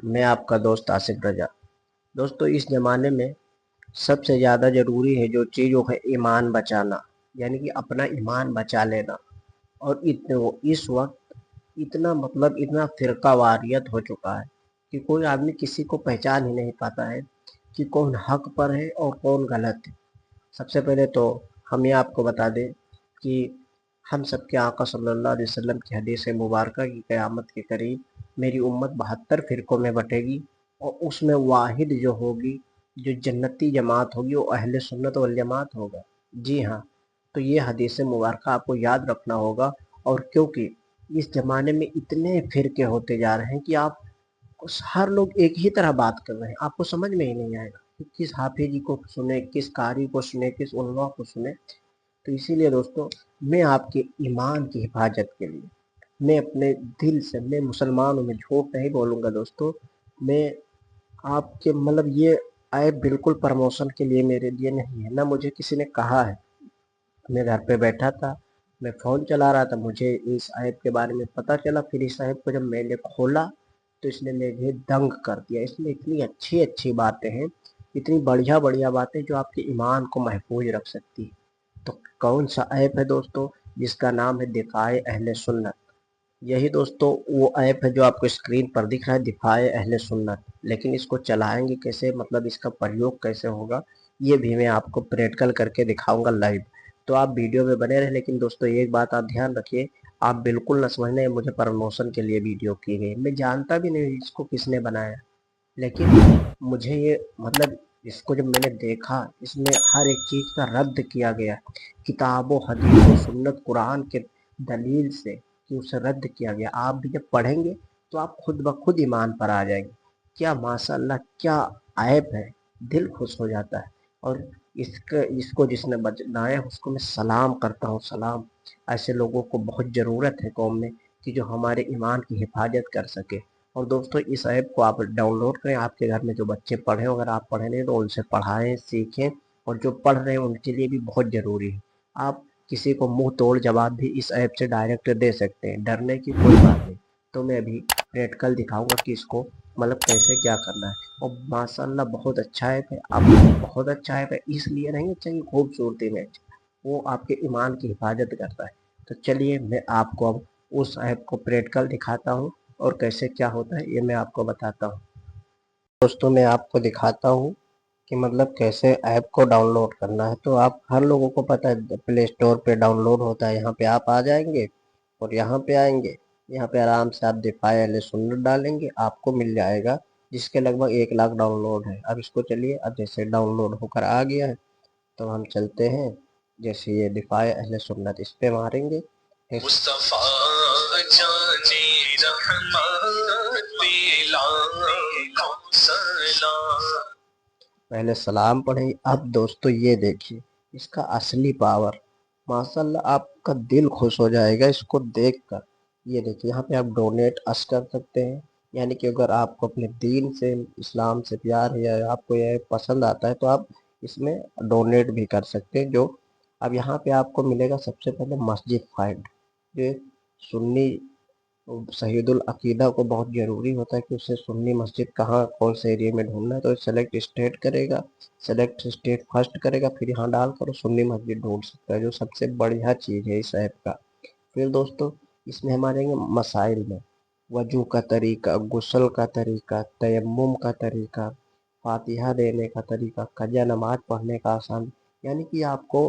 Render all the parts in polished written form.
میں آپ کا دوست آصف رضا۔ دوستو اس زمانے میں سب سے زیادہ ضروری ہے جو چیز وہ ہے ایمان بچانا، یعنی کہ اپنا ایمان بچا لینا۔ اور اس وقت اتنا فرقہ واریت ہو چکا ہے کہ کوئی آدمی کسی کو پہچان ہی نہیں پاتا ہے کہ کون حق پر ہے اور کون غلط ہے۔ سب سے پہلے تو ہم یہ آپ کو بتا دیں کہ ہم سب کے آقا صلی اللہ علیہ وسلم کی حدیث مبارکہ کی قیامت کے قریب میری امت 72 فرقوں میں بٹے گی، اور اس میں واحد جو ہوگی، جو جنتی جماعت ہوگی، وہ اہل سنت والجماعت ہوگا۔ جی ہاں، تو یہ حدیث مبارکہ آپ کو یاد رکھنا ہوگا۔ اور کیونکہ اس زمانے میں اتنے فرقے ہوتے جا رہے ہیں کہ ہر لوگ ایک ہی طرح بات کر رہے ہیں، آپ کو سمجھ میں ہی نہیں آئے گا کہ کس حافظی کو سنے، کس قاری کو سنے، کس علماء کو سنے۔ تو اسی لیے دوستو، میں آپ کے ایمان کی حفاظت کے لیے، میں اپنے دل سے، میں مسلمان ہوں، میں جھوٹ نہیں بولوں گا دوستو۔ میں آپ کے یہ ایپ بالکل پروموشن کے لیے میرے لیے نہیں ہے، نہ مجھے کسی نے کہا ہے۔ میں گھر پہ بیٹھا تھا، میں فون چلا رہا تھا، مجھے اس ایپ کے بارے میں پتہ چلا۔ پھر اس ایپ کو جب میں نے کھولا تو اس نے مجھے دنگ کر دیا۔ اس میں اتنی اچھی اچھی باتیں ہیں، اتنی بڑھیا بڑھیا باتیں جو آپ کے ایمان کو محفوظ رکھ سکتی ہے۔ تو کون سا ایپ ہے دوستو؟ جس کا نام ہے دفاع اہل سنت۔ یہی دوستو وہ ایپ ہے جو آپ کو اسکرین پر دکھ رہا ہے، دفاع اہل سنت۔ لیکن اس کو چلائیں گے کیسے، اس کا پریوگ کیسے ہوگا، یہ بھی میں آپ کو پریکٹیکل کر کے دکھاؤں گا لائیو۔ تو آپ ویڈیو میں بنے رہے، لیکن دوستو ایک بات آپ دھیان رکھیے، آپ بالکل نہ سمجھنا مجھے پروموشن کے لیے ویڈیو کی گئی، میں جانتا بھی نہیں اس کو کس نے بنایا۔ لیکن مجھے یہ اس کو جب میں نے دیکھا، اس میں ہر ایک چیز کا رد کیا گیا، کتاب و حدیث و سنت قرآن کے دلیل سے کہ اسے رد کیا گیا۔ آپ بھی جب پڑھیں گے تو آپ خود بخود ایمان پر آ جائیں گے۔ کیا ماشاء اللہ، کیا ایپ ہے، دل خوش ہو جاتا ہے۔ اور اس کو جس نے بنایا اس کو میں سلام کرتا ہوں، سلام۔ ایسے لوگوں کو بہت ضرورت ہے قوم میں کہ جو ہمارے ایمان کی حفاظت کر سکے۔ اور دوستو اس ایپ کو آپ ڈاؤن لوڈ کریں، آپ کے گھر میں جو بچے پڑھیں، اگر آپ پڑھیں نہیں تو ان سے پڑھائیں، سیکھیں۔ اور جو پڑھ رہے ہیں ان کے لیے بھی بہت ضروری ہے۔ آپ کسی کو منہ توڑ جواب بھی اس ایپ سے ڈائریکٹ دے سکتے ہیں، ڈرنے کی کوئی بات نہیں۔ تو میں ابھی پریکٹیکل دکھاؤں گا کہ اس کو کیسے کیا کرنا ہے۔ اور ماشاء اللہ بہت اچھا ایپ ہے، آپ بہت اچھا ایپ ہے، اس لیے نہیں اچھا کہ خوبصورتی میں اچھا، وہ آپ کے ایمان کی حفاظت کرتا ہے۔ تو چلیے میں آپ کو اب اس ایپ کو پریکٹیکل دکھاتا ہوں، اور کیسے کیا ہوتا ہے یہ میں آپ کو بتاتا ہوں۔ دوستوں میں آپ کو دکھاتا ہوں کہ کیسے ایپ کو ڈاؤن لوڈ کرنا ہے۔ تو آپ ہر لوگوں کو پتہ ہے پلے اسٹور پہ ڈاؤن لوڈ ہوتا ہے، یہاں پہ آپ آ جائیں گے اور یہاں پہ آئیں گے، یہاں پہ آرام سے آپ دفاع اہل سنت ڈالیں گے، آپ کو مل جائے گا، جس کے لگ بھگ 1 لاکھ ڈاؤن لوڈ ہے۔ اب اس کو چلیے، اب جیسے ڈاؤن لوڈ ہو کر آ گیا ہے تو ہم چلتے ہیں، جیسے یہ دفاع اہل سنت، اس پہ ماریں گے۔ پہلے سلام پڑھیں۔ اب دوستو یہ دیکھیے اس کا اصلی پاور، ماشاءاللہ آپ کا دل خوش ہو جائے گا اس کو دیکھ کر۔ یہ دیکھیے یہاں پہ آپ ڈونیٹ اس کر سکتے ہیں، یعنی کہ اگر آپ کو اپنے دین سے، اسلام سے پیار ہے یا آپ کو یہ پسند آتا ہے تو آپ اس میں ڈونیٹ بھی کر سکتے ہیں۔ جو اب یہاں پہ آپ کو ملے گا سب سے پہلے مسجد فائنڈ، جو سنی شہید العقیدہ کو بہت ضروری ہوتا ہے کہ اسے سنی مسجد کہاں، کون سے ایریے میں ڈھونڈنا ہے، تو سلیکٹ اسٹیٹ کرے گا، سلیکٹ اسٹیٹ فرسٹ کرے گا، پھر یہاں ڈال کر سنی مسجد ڈھونڈ سکتا ہے، جو سب سے بڑھیا چیز ہے اس ایپ کا۔ پھر دوستو اس میں ہمارے مسائل میں وضو کا طریقہ، غسل کا طریقہ، تیمم کا طریقہ، فاتحہ دینے کا طریقہ، قضا نماز پڑھنے کا آسان، یعنی کہ آپ کو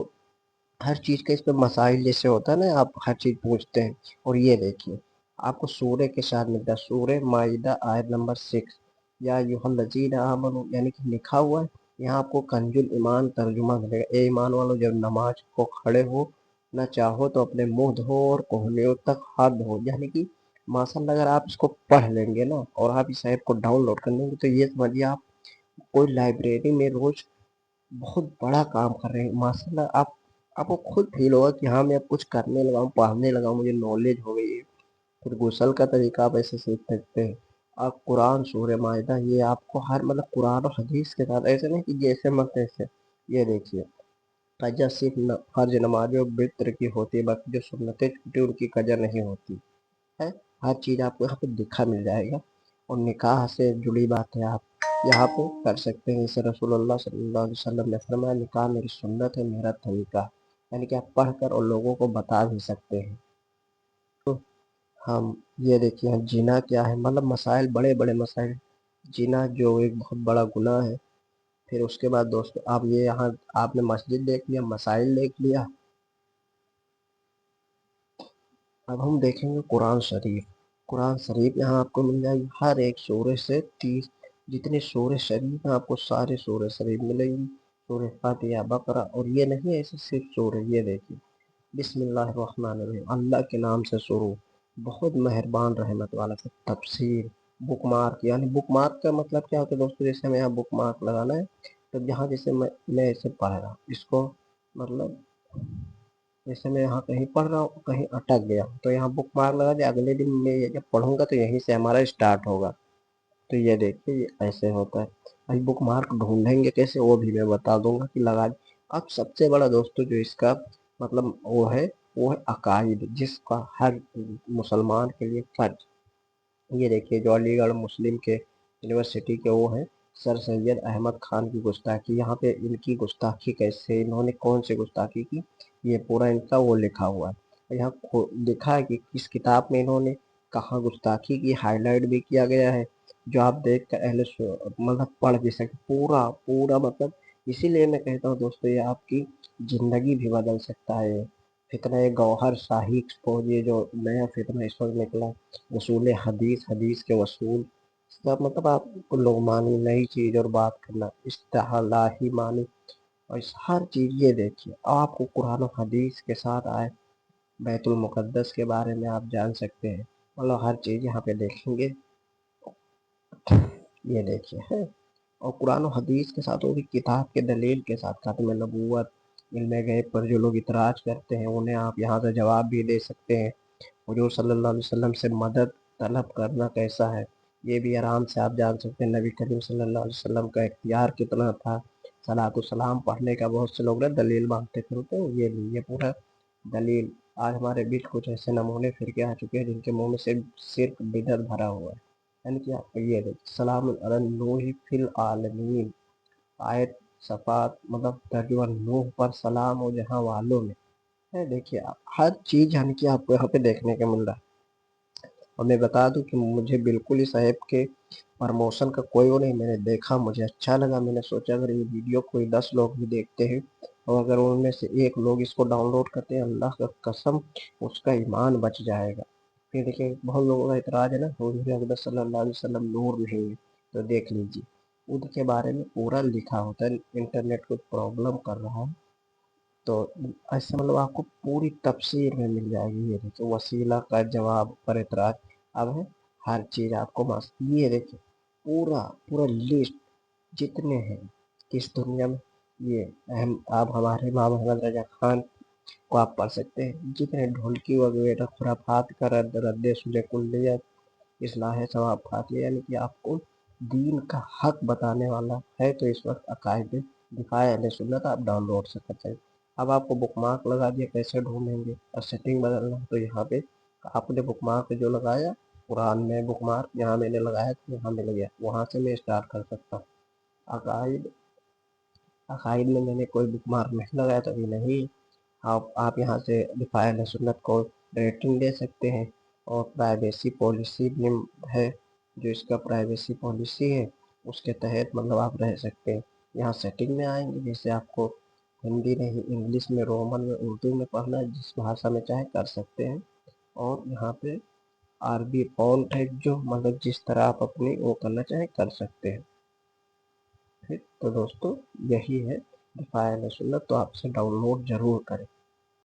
ہر چیز کے اس پہ مسائل جیسے ہوتا ہے نا، آپ ہر چیز پوچھتے ہیں۔ اور یہ دیکھیے آپ کو سورہ کے ساتھ ملتا ہے، سورہ مائدہ آیت نمبر 6، یا ایھا الذین آمنوا، یعنی کہ لکھا ہوا ہے یہاں آپ کو کنز ایمان ترجمہ ملے گا۔ اے ایمان والو، جب نماز کو کھڑے ہو، نہ چاہو تو اپنے منہ دھو اور کوہنیوں تک ہاتھ دھو، یعنی کہ ماشاءاللہ اگر آپ اس کو پڑھ لیں گے نا، اور آپ اس ایپ کو ڈاؤن لوڈ کر لیں گے، تو یہ سمجھیے آپ کوئی لائبریری میں روز بہت بڑا کام کر رہے ہیں۔ ماشاءاللہ آپ کو خود فیل ہوگا کہ ہاں میں اب کچھ کرنے لگا ہوں، پڑھنے لگا ہوں، مجھے نالج ہو گئی ہے۔ پھر غسل کا طریقہ آپ ایسے سیکھ سکتے ہیں۔ آپ قرآن سورہ مائدہ، یہ آپ کو ہر قرآن و حدیث کے ساتھ، ایسے نہیں کہ جیسے ایسے۔ یہ دیکھیے قضا صرف فرض نمازوں وتر کی ہوتی ہے، باقی جو سنتیں چھوٹی ان کی قضا نہیں ہوتی ہے۔ ہر چیز آپ کو یہاں پہ دکھا مل جائے گا۔ اور نکاح سے جڑی باتیں آپ یہاں پہ کر سکتے ہیں. اسے رسول اللہ صلی اللہ علیہ وسلم نے فرمایا نکاح میری سنت ہے، میرا طریقہ، یعنی کہ آپ پڑھ کر اور لوگوں کو بتا بھی سکتے ہیں. تو ہم یہ دیکھیے جنا کیا ہے، مطلب مسائل، بڑے بڑے مسائل. جنا جو ایک بہت بڑا گناہ ہے. پھر اس کے بعد دوستو آپ یہ یہاں آپ نے مسجد دیکھ لیا، مسائل دیکھ لیا. اب ہم دیکھیں گے قرآن شریف. قرآن شریف یہاں آپ کو مل جائے گی، ہر ایک سورہ سے 30 جتنے سورہ شریف ہیں آپ کو سارے سورہ شریف ملے گی. سورہ فاتحہ، بقرہ، اور یہ نہیں ایسے صرف سورہ. یہ دیکھیے بسم اللہ الرحمن الرحیم، اللہ کے نام سے شروع، بہت مہربان رحمت والا. سے تفسیر، بک مارک. یعنی بک مارک کا مطلب کیا ہوتا ہے دوستو؟ جیسے ہمیں یہاں بک مارک لگانا ہے تو جہاں جیسے میں اسے پڑھ رہا ہوں، اس کو مطلب جیسے میں یہاں کہیں پڑھ رہا ہوں، کہیں اٹک گیا تو یہاں بک مارک لگا دیا. اگلے دن میں جب پڑھوں گا تو یہیں سے ہمارا اسٹارٹ ہوگا. تو یہ دیکھیے یہ ایسے ہوتا ہے. ابھی بک مارک ڈھونڈیں گے کیسے وہ بھی میں بتا دوں گا کہ لگا. اب سب سے بڑا دوستو جو اس کا مطلب وہ ہے عقائد، جس کا ہر مسلمان کے لیے فرض. یہ دیکھیے جو علی گڑھ مسلم کے یونیورسٹی کے وہ ہیں سر سید احمد خان کی گستاخی. یہاں پہ ان کی گستاخی کیسے، انہوں نے کون سے گستاخی کی، یہ پورا ان کا وہ لکھا ہوا ہے. یہاں لکھا ہے کہ کس کتاب میں انہوں نے کہاں گستاخی کی، ہائی لائٹ بھی کیا گیا ہے، جو آپ دیکھ کر مطلب پڑھ بھی سکتے پورا پورا. مطلب اسی لیے میں کہتا ہوں دوستو یہ آپ کی زندگی بھی بدل سکتا ہے. فتنہ گوہر شاہی ایکسپوز، یہ جو نیا فتنہ اس وقت نکلا، اصول حدیث، حدیث کے اصول، مطلب آپ کو لوگ مانی نئی چیز اور بات کرنا، اصطلاحی مانی، اور ہر چیز. یہ دیکھیے آپ کو قرآن و حدیث کے ساتھ آئے بیت المقدس کے بارے میں آپ جان سکتے ہیں. مطلب ہر چیز یہاں پہ دیکھیں گے. یہ دیکھیے ہے، اور قرآن و حدیث کے ساتھ وہ بھی کتاب کے دلیل کے ساتھ ختم نبوت، علم غیب پر جو لوگ اعتراض کرتے ہیں انہیں آپ یہاں سے جواب بھی دے سکتے ہیں. حضور صلی اللہ علیہ وسلم سے مدد طلب کرنا کیسا ہے یہ بھی آرام سے آپ جان سکتے ہیں. نبی کریم صلی اللہ علیہ وسلم کا اختیار کتنا تھا، صلاۃ السلام پڑھنے کا. بہت سے لوگ دلیل مانگتے پھرتے ہیں، یہ نہیں، یہ پورا دلیل. آج ہمارے بیچ کچھ ایسے نمونے پھر کے آ چکے ہیں جن کے منہ میں صرف بدعت بھرا ہوا ہے. یعنی کہ آپ یہ سلام علی نوح فی العالمین، آیت صفات، مطلب ترجمہ نوح پر سلام ہو جہاں والوں میں ہے. دیکھیے ہر چیز یعنی کہ آپ کو یہاں پہ دیکھنے کو مل رہا ہے. اور میں بتا دوں کہ مجھے بالکل اس ایپ کے پرموشن کا کوئی وہ نہیں. میں نے دیکھا، مجھے اچھا لگا. میں نے سوچا اگر یہ ویڈیو کوئی 10 لوگ بھی دیکھتے ہیں اور اگر ان میں سے ایک لوگ اس کو ڈاؤن لوڈ کرتے ہیں، اللہ کا قسم اس کا ایمان بچ جائے گا. پھر دیکھیں بہت لوگوں کا اعتراض ہے نا حضور اقدس صلی اللہ علیہ وسلم نور نہیں ہے، تو دیکھ لیجیے ان کے بارے میں پورا لکھا ہوتا ہے. انٹرنیٹ کو پرابلم کر رہا ہے تو ایسے مطلب آپ کو پوری تفسیر میں مل جائے گی. یہ دیکھیں وسیلہ کا جواب پر اعتراض اب ہے، ہر چیز آپ کو یہ دیکھیں پورا پورا لسٹ جتنے ہیں کس دنیا میں. یہ اہم آپ ہمارے امام محمد رضا خان کو آپ پڑھ سکتے ہیں. جتنے ڈھولکی وغیرہ خرافات کا رد سلح کلیت، اصلاح ثوابات، یعنی کہ آپ کو دین کا حق بتانے والا ہے. تو اس وقت عقائد دفاع اہل سنت آپ ڈاؤن لوڈ سے کر سکتے ہیں. اب آپ کو بک مارک لگا دیا، کیسے ڈھونڈیں گے اور سیٹنگ بدلنا، تو یہاں پہ آپ نے بک مارک جو لگایا قرآن میں بک مارک یہاں میں نے لگایا تو یہاں مل گیا، وہاں سے میں اسٹارٹ کر سکتا ہوں. عقائد میں نے کوئی بک مارک نہیں لگایا تو ابھی نہیں. آپ یہاں سے دفاع اہل سنت کو ریٹنگ دے سکتے ہیں. اور پرائیویسی پالیسی بھی ہے، جو اس کا پرائیویسی پالیسی ہے اس کے تحت مطلب آپ رہ سکتے ہیں. یہاں سیٹنگ میں آئیں گے، جیسے آپ کو ہندی نہیں، انگلش میں، رومن میں، اردو میں پڑھنا ہے، جس بھاشا میں چاہے کر سکتے ہیں. اور یہاں پہ عربی فونٹ ہے، جو مطلب جس طرح آپ اپنی وہ کرنا چاہیں کر سکتے ہیں. تو دوستو یہی ہے دفاع اہل سنت، تو آپ سے ڈاؤن لوڈ ضرور کریں.